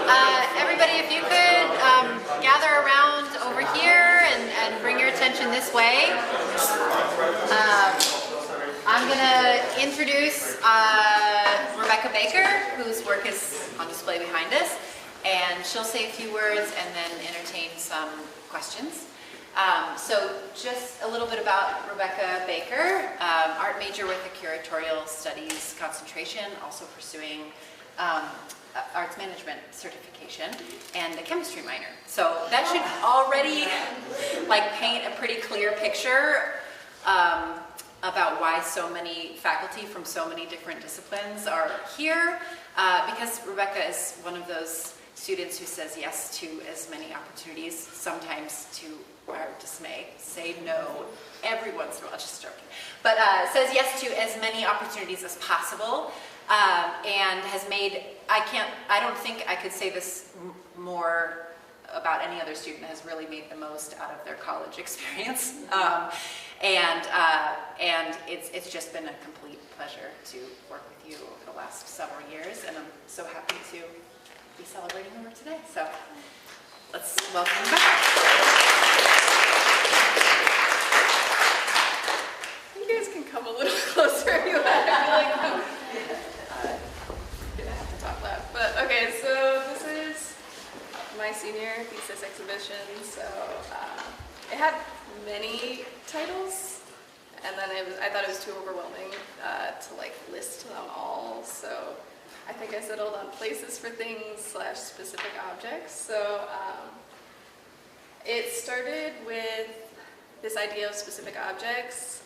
Everybody, if you could gather around over here and bring your attention this way. I'm going to introduce Rebekah Baker, whose work is on display behind us, and she'll say a few words and then entertain some questions. So just a little bit about Rebekah Baker, art major with a curatorial studies concentration, also pursuing arts management certification, and a chemistry minor. So that should already paint a pretty clear picture about why so many faculty from so many different disciplines are here, because Rebekah is one of those students who says yes to as many opportunities, sometimes to our dismay, say no every once in a while, just joking, but says yes to as many opportunities as possible, and has made, I don't think I could say this more about any other student, has really made the most out of their college experience, and it's just been a complete pleasure to work with you over the last several years, and I'm so happy to be celebrating her today. So let's welcome her back. You guys can come a little closer if you want. I feel like I'm gonna have to talk loud. But okay, so this is my senior thesis exhibition. So it had many titles, and then I thought it was too overwhelming to list them all. So I think I settled on places for things / specific objects. So it started with this idea of specific objects,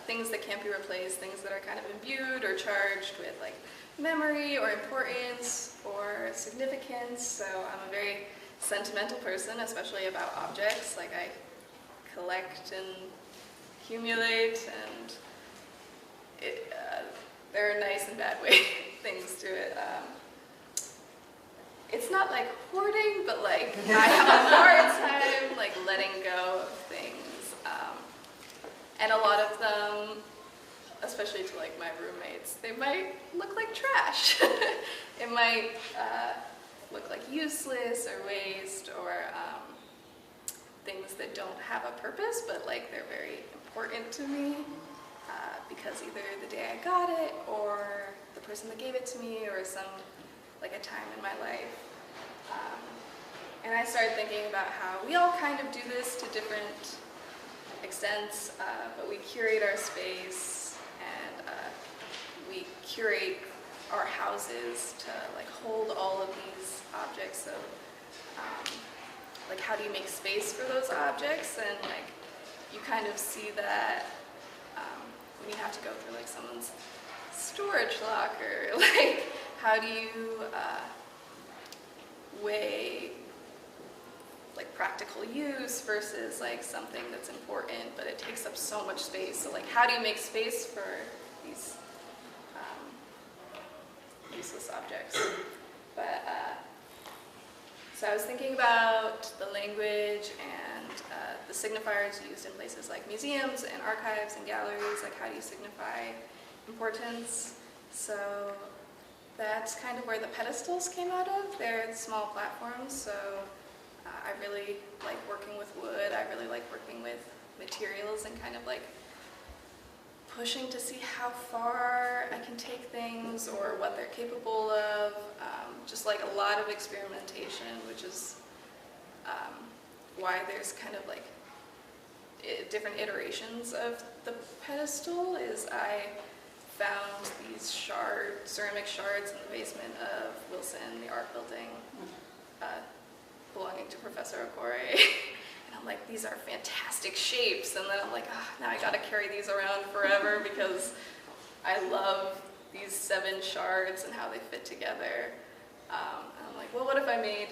things that can't be replaced, things that are kind of imbued or charged with memory or importance or significance. So I'm a very sentimental person, especially about objects. I collect and accumulate, and there are nice and bad things to it. It's not like hoarding, but I have a hard time letting go of things. And a lot of them, especially to my roommates, they might look like trash. It might look like useless or waste or things that don't have a purpose, but they're very important to me. Because either the day I got it, or the person that gave it to me, or a time in my life. And I started thinking about how we all kind of do this to different extents, but we curate our space, and we curate our houses to hold all of these objects. So how do you make space for those objects? And you kind of see that when you have to go through someone's storage locker, how do you weigh practical use versus something that's important but it takes up so much space? So how do you make space for these useless objects? But so I was thinking about the language and the signifiers used in places like museums and archives and galleries. How do you signify importance? So that's kind of where the pedestals came out of. They're small platforms, so I really like working with wood. I really like working with materials and kind of pushing to see how far I can take things or what they're capable of. Just a lot of experimentation, which is why there's kind of different iterations of the pedestal. Is I found these ceramic shards in the basement of Wilson, the art building, belonging to Professor Okore. And I'm these are fantastic shapes. And then I'm now I gotta carry these around forever because I love these 7 shards and how they fit together. And I'm well, what if I made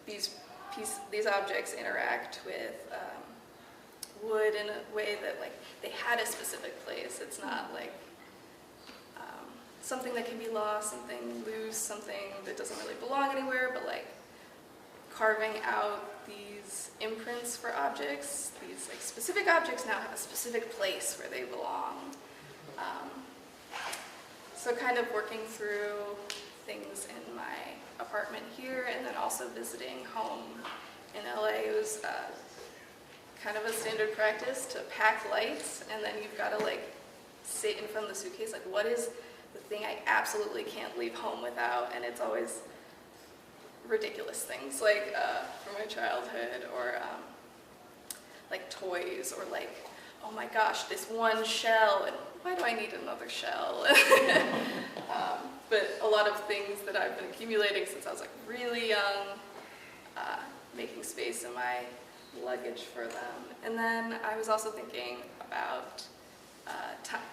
these objects interact with wood in a way that they had a specific place. It's not something that can be lost, something loose, something that doesn't really belong anywhere, but carving out these imprints for objects. These specific objects now have a specific place where they belong. So kind of working through things in my apartment here, and then also visiting home in LA. It was kind of a standard practice to pack lights, and then you've got to like sit in front of the suitcase, like what is the thing I absolutely can't leave home without, and it's always ridiculous things like from my childhood, or like toys, or like, oh my gosh, this one shell, and why do I need another shell? But a lot of things that I've been accumulating since I was like really young, making space in my luggage for them. And then I was also thinking about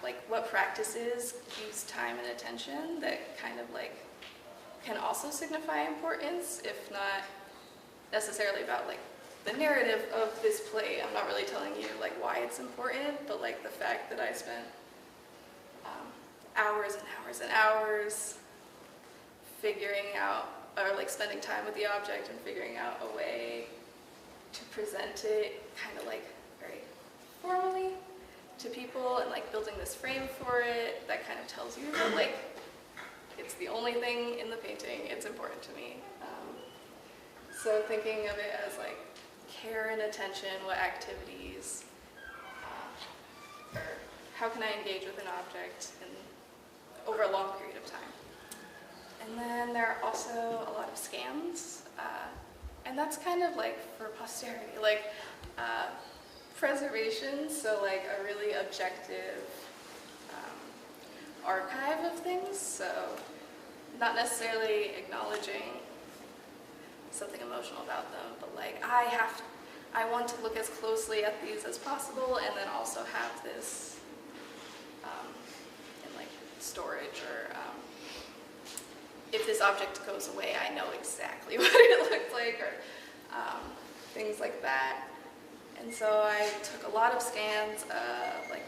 like what practices use time and attention that kind of like can also signify importance, if not necessarily about like the narrative of this play. I'm not really telling you like why it's important, but like the fact that I spent hours and hours and hours figuring out, or like spending time with the object and figuring out a way to present it kind of like very formally to people, and like building this frame for it that kind of tells you that like it's the only thing in the painting, it's important to me. So thinking of it as like care and attention, what activities, or how can I engage with an object over a long period of time. And then there are also a lot of scans, and that's kind of like for posterity, like preservation, so like a really objective archive of things, so not necessarily acknowledging something emotional about them, but like I want to look as closely at these as possible, and then also have this in like storage, or if this object goes away, I know exactly what it looked like, or things like that. And so I took a lot of scans of like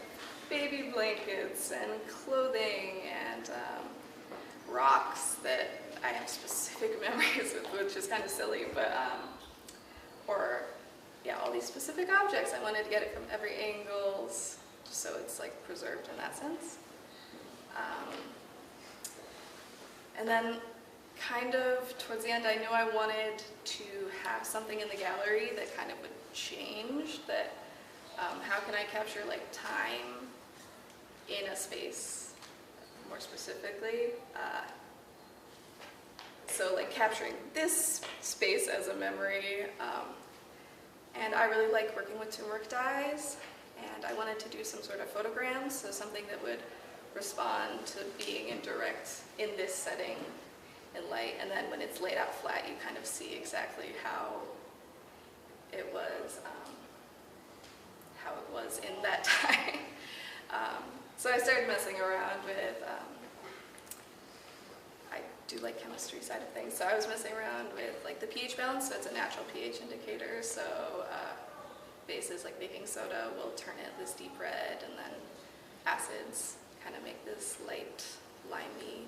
baby blankets and clothing and rocks that I have specific memories with, which is kind of silly, but or yeah, all these specific objects. I wanted to get it from every angle, so it's like preserved in that sense. And then kind of towards the end, I knew I wanted to have something in the gallery that kind of would change, that how can I capture like time in a space more specifically. So like capturing this space as a memory, and I really like working with turmeric dyes, and I wanted to do some sort of photograms, so something that would respond to being in this setting in light, and then when it's laid out flat, you kind of see exactly how it was in that time. So I started messing around with, I do like chemistry side of things, so I was messing around with like the pH balance, so it's a natural pH indicator, so bases like baking soda will turn it this deep red, and then acids kind of make this light limey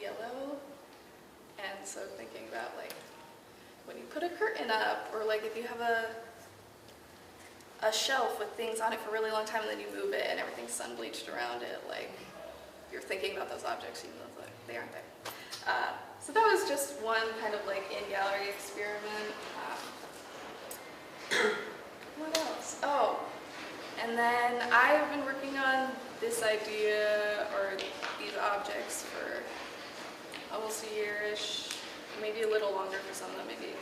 yellow. And so thinking about like when you put a curtain up, or like if you have a shelf with things on it for a really long time and then you move it and everything's sun bleached around it, like you're thinking about those objects even though they aren't there. So that was just one kind of like in-gallery experiment. What else? Oh, and then I've been working on this idea, or these objects, for almost a year-ish, maybe a little longer for some of them, maybe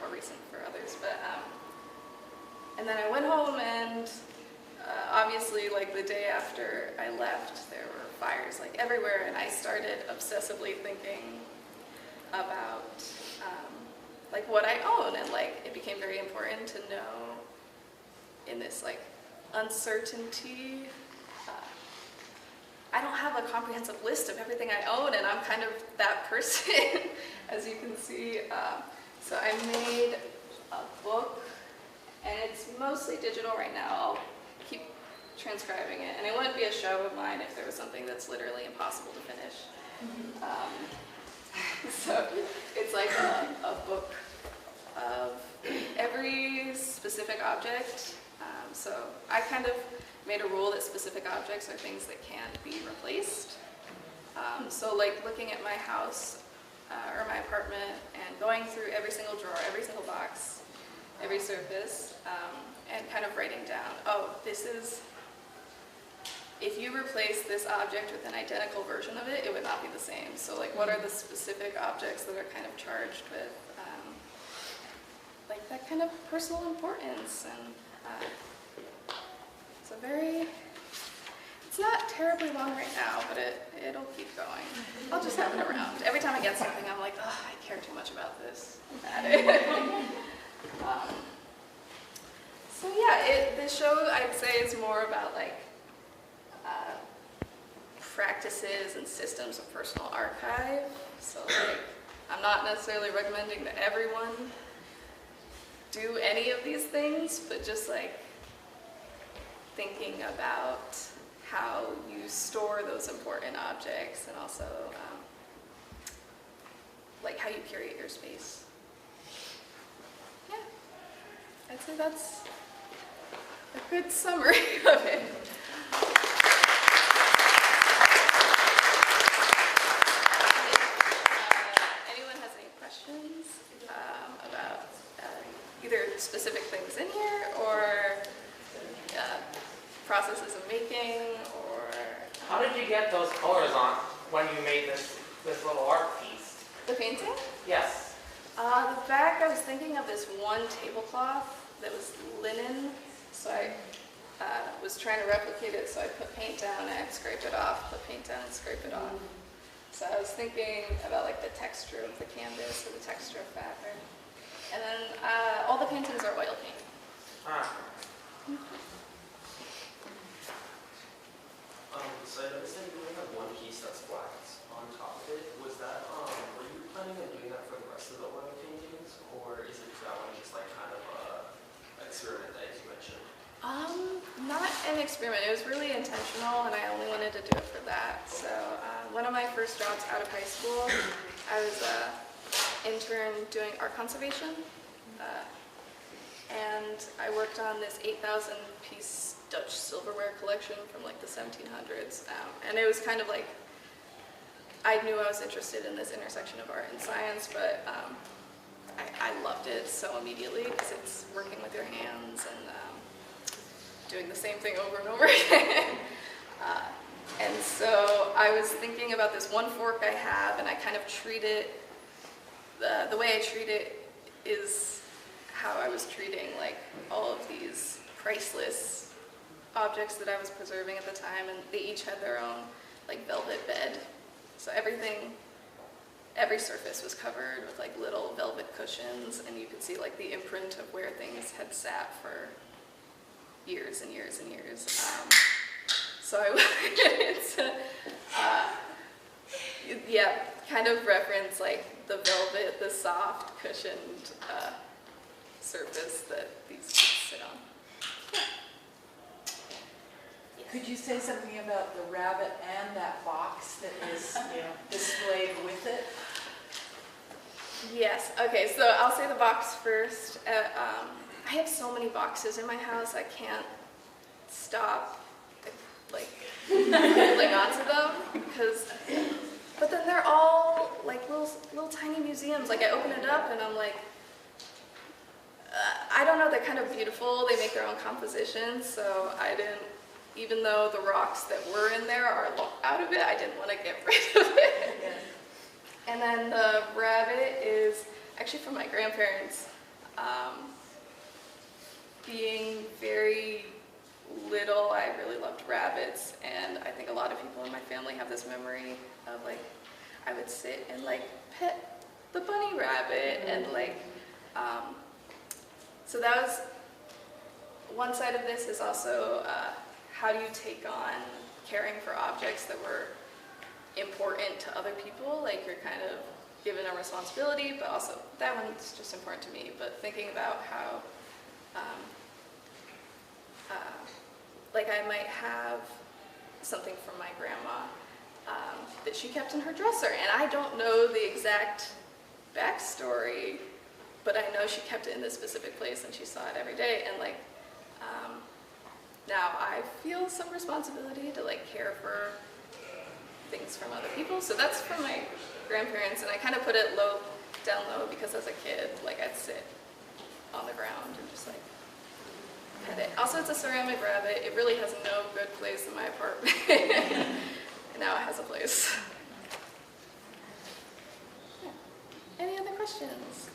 more recent for others. But and then I went home, and obviously, like the day after I left, there were fires like everywhere, and I started obsessively thinking about like what I own, and like it became very important to know in this like uncertainty. I don't have a comprehensive list of everything I own, and I'm kind of that person, as you can see. So I made a book, and it's mostly digital right now. I'll keep transcribing it, and it wouldn't be a show of mine if there was something that's literally impossible to finish. So it's like a book of every specific object. So I kind of made a rule that specific objects are things that can't be replaced. So like looking at my house or my apartment and going through every single drawer, every single box, every surface, and kind of writing down, oh, this is, if you replace this object with an identical version of it, it would not be the same. So like what are the specific objects that are kind of charged with like that kind of personal importance? And it's a very, it's not terribly long right now, but it'll keep going. I'll just have it around. Every time I get something, I'm like, oh, I care too much about this. So yeah, this show I'd say is more about like practices and systems of personal archive. So like, I'm not necessarily recommending that everyone do any of these things, but just like thinking about how you store those important objects and also like how you curate your space. Yeah, I'd say that's a good summary of it. Anyone has any questions about either specific things in here or processes of making, or... How did you get those colors on when you made this little art piece? The painting? Yes. The back, I was thinking of this one tablecloth that was linen, so I was trying to replicate it, so I put paint down and scrape it off, put paint down and scrape it off. So I was thinking about like the texture of the canvas or the texture of fabric. And then all the paintings are oil paint. So I noticed that you only have one piece that's black on top of it. Was that, were you planning on doing that for the rest of the oil paintings? Or is it that one just like kind of an experiment that you mentioned? Not an experiment. It was really intentional, and I only wanted to do it for that. So one of my first jobs out of high school, I was an intern doing art conservation. And I worked on this 8,000 piece Dutch silverware collection from like the 1700s. And it was kind of like, I knew I was interested in this intersection of art and science, but I loved it so immediately because it's working with your hands and doing the same thing over and over again. And so I was thinking about this one fork I have, and I kind of treat it, the way I treat it is how I was treating like all of these priceless objects that I was preserving at the time, and they each had their own like velvet bed. So every surface was covered with like little velvet cushions, and you could see like the imprint of where things had sat for years and years and years. So I wanted to, yeah, kind of reference like the velvet, the soft cushioned surface that these kids sit on. Yeah. Could you say something about the rabbit and that box that is displayed with it? Yes, okay, so I'll say the box first. I have so many boxes in my house, I can't stop like holding onto them, but then they're all like little tiny museums. Like I open it up and I'm like, I don't know, they're kind of beautiful, they make their own compositions, so I didn't, even though the rocks that were in there are out of it, I didn't want to get rid of it. Yes. And then the rabbit is actually from my grandparents. Being very little, I really loved rabbits, and I think a lot of people in my family have this memory of like, I would sit and like pet the bunny rabbit, and like, so that was, one side of this is also how do you take on caring for objects that were important to other people, like you're kind of given a responsibility, but also that one's just important to me, but thinking about how like I might have something from my grandma that she kept in her dresser, and I don't know the exact backstory, but I know she kept it in this specific place and she saw it every day, and like now I feel some responsibility to like care for things from other people. So that's from my grandparents, and I kind of put it down low because as a kid, like I'd sit on the ground and just like pet it. Also, it's a ceramic rabbit. It really has no good place in my apartment. And now it has a place. Yeah. Any other questions?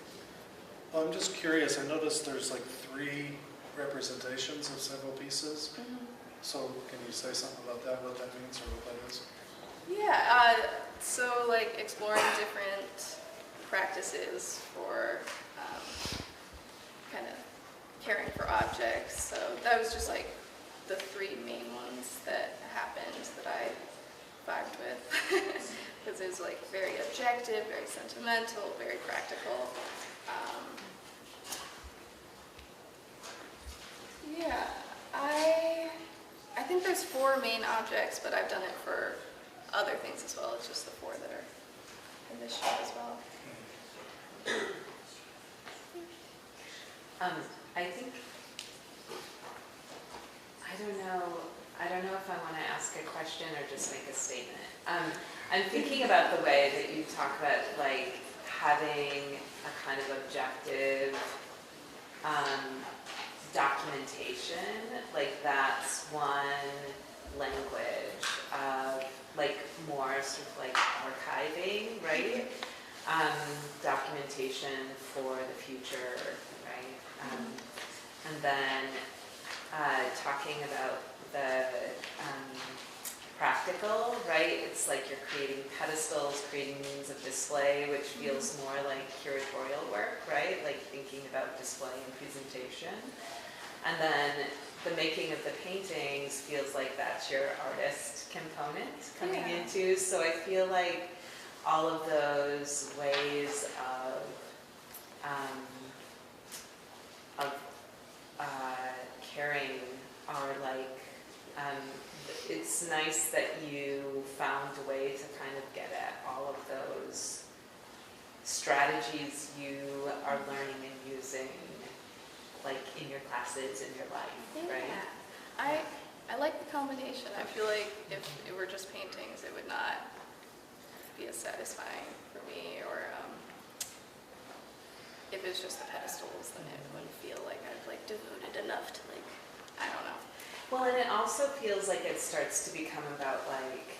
Well, I'm just curious, I noticed there's like 3 representations of several pieces. So can you say something about that, what that means or what that is? Yeah, so like exploring different practices for kind of caring for objects. So that was just like the 3 main ones that happened that I vibed with. Because it was like very objective, very sentimental, very practical. Yeah, I think there's 4 main objects, but I've done it for other things as well. It's just the 4 that are in this show as well. I think, I don't know if I want to ask a question or just make a statement. I'm thinking about the way that you talk about like having a kind of objective documentation, like that's one language of like more sort of like archiving, right? Documentation for the future, right? And then talking about the practical, right? It's like you're creating pedestals, creating means of display, which feels more like curatorial work, right? Like thinking about display and presentation. And then the making of the paintings feels like that's your artist component coming into. So I feel like all of those ways of caring are like, it's nice that you found a way to kind of get at all of those strategies you are learning and using like in your classes, in your life, right? I like the combination. I feel like if it were just paintings, it would not be as satisfying for me, or if it was just the pedestals, then it wouldn't feel like I've like devoted enough to like, I don't know. Well, and it also feels like it starts to become about like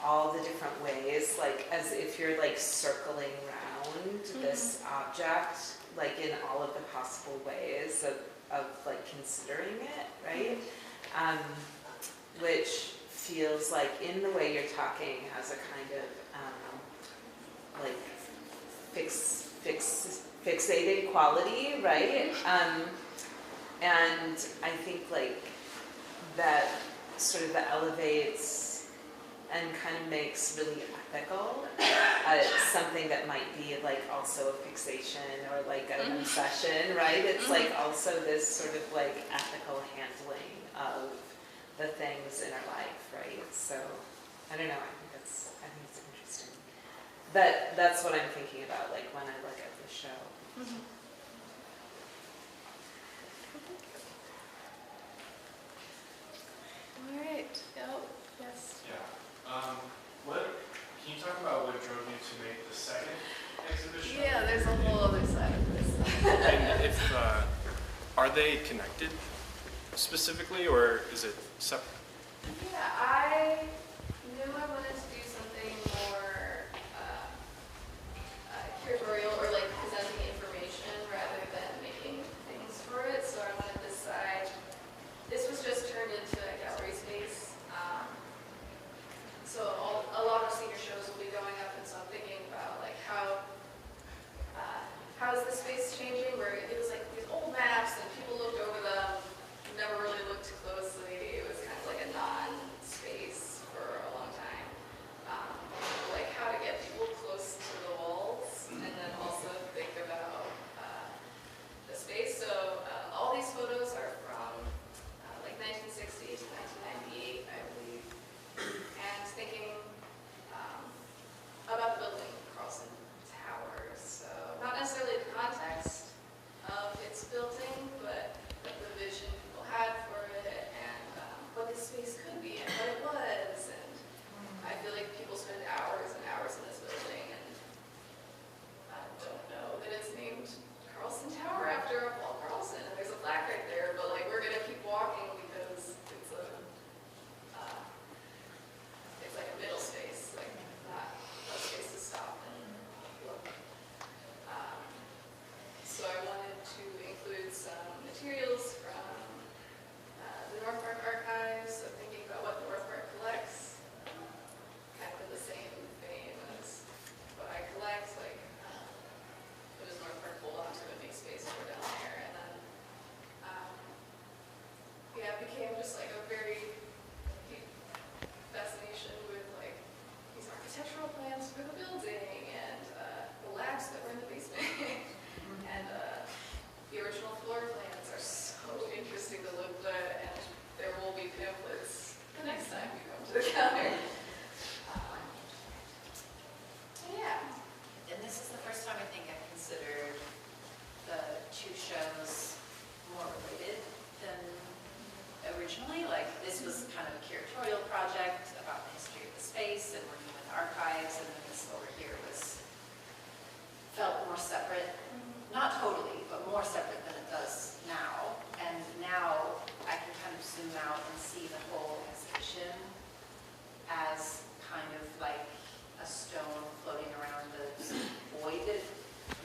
all the different ways, like as if you're like circling around this object, like in all of the possible ways of like considering it, right? Which feels like in the way you're talking has a kind of like fixated quality, right? And I think like that sort of elevates and kind of makes really ethical something that might be like also a fixation or like an obsession, right? It's like also this sort of like ethical handling of the things in our life, right? So I don't know, I think it's interesting. That's what I'm thinking about, like when I look at the show. All right. Oh, yes. Yeah. Can you talk about what drove you to make the second exhibition? Yeah, there's a whole other side of this. And if are they connected specifically, or is it separate? Yeah, I knew I wanted to do something more curatorial or like presenting information rather than making things for it. So I wanted this side. This was just turned into a gallery space. So a lot of senior shows will be going up, and so I'm thinking about like how is this space changing? Where it was like these old maps and people looked over them, never really looked too closely. It was kind of like a non-space for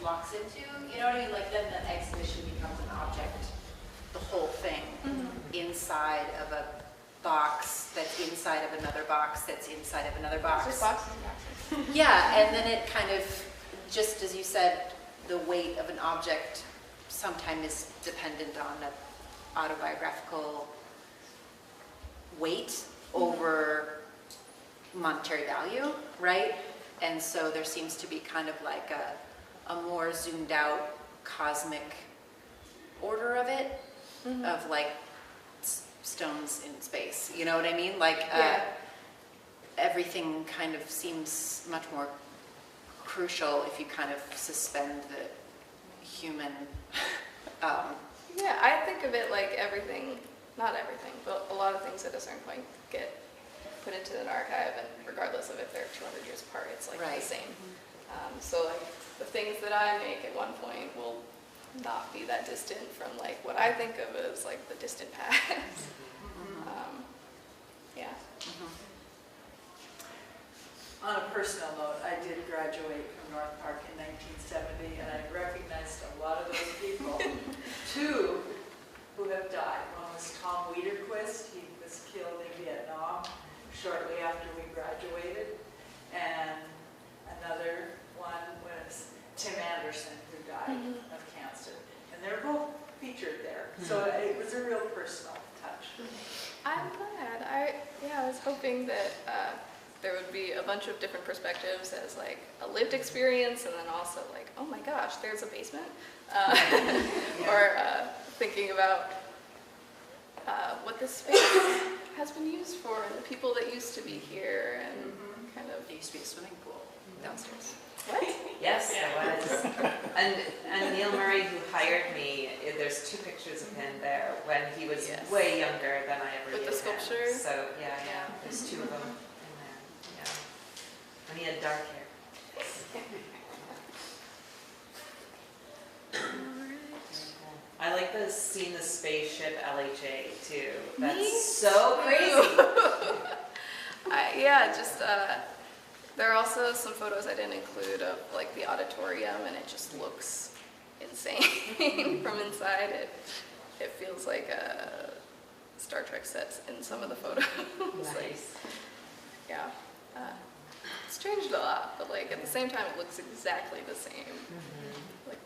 walks into, you know what I mean? Like then the exhibition becomes an object, the whole thing, inside of a box that's inside of another box that's inside of another box. Just boxes and boxes. Yeah, and then it kind of, just as you said, the weight of an object sometimes is dependent on an autobiographical weight over monetary value, right? And so there seems to be kind of like a more zoomed out cosmic order of it, of like stones in space, you know what I mean? Like everything kind of seems much more crucial if you kind of suspend the human. Yeah, I think of it like everything, not everything, but a lot of things at a certain point get put into an archive, and regardless of if they're 200 years apart, it's like Right. the same. So like the things that I make at one point will not be that distant from like what I think of as like the distant past. Yeah. On a personal note, I did graduate from North Park in 1970, and I recognized a lot of those people. Two who have died. One was Tom Wiederquist. He was killed in Vietnam shortly after we graduated. And another one was Tim Anderson, who died of cancer. And they're both featured there. So it was a real personal touch. I'm glad. I was hoping that there would be a bunch of different perspectives as like a lived experience, and then also like, oh my gosh, there's a basement, or thinking about what this space has been used for, and the people that used to be here, and kind of. There used to be a swimming pool downstairs. What? Yes, there was. And Neil Murray, who hired me, there's 2 pictures of him there when he was Yes. way younger than I ever With knew the him. sculpture? So yeah, there's 2 of them in there. Yeah, and he had dark hair. I like seeing the spaceship LHA too. That's Me so crazy. There are also some photos I didn't include of like the auditorium, and it just looks insane from inside. It feels like a Star Trek sets in some of the photos. Nice. Yeah. It's changed a lot, but like at the same time, it looks exactly the same. Like,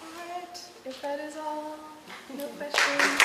all right, if that is all, no questions.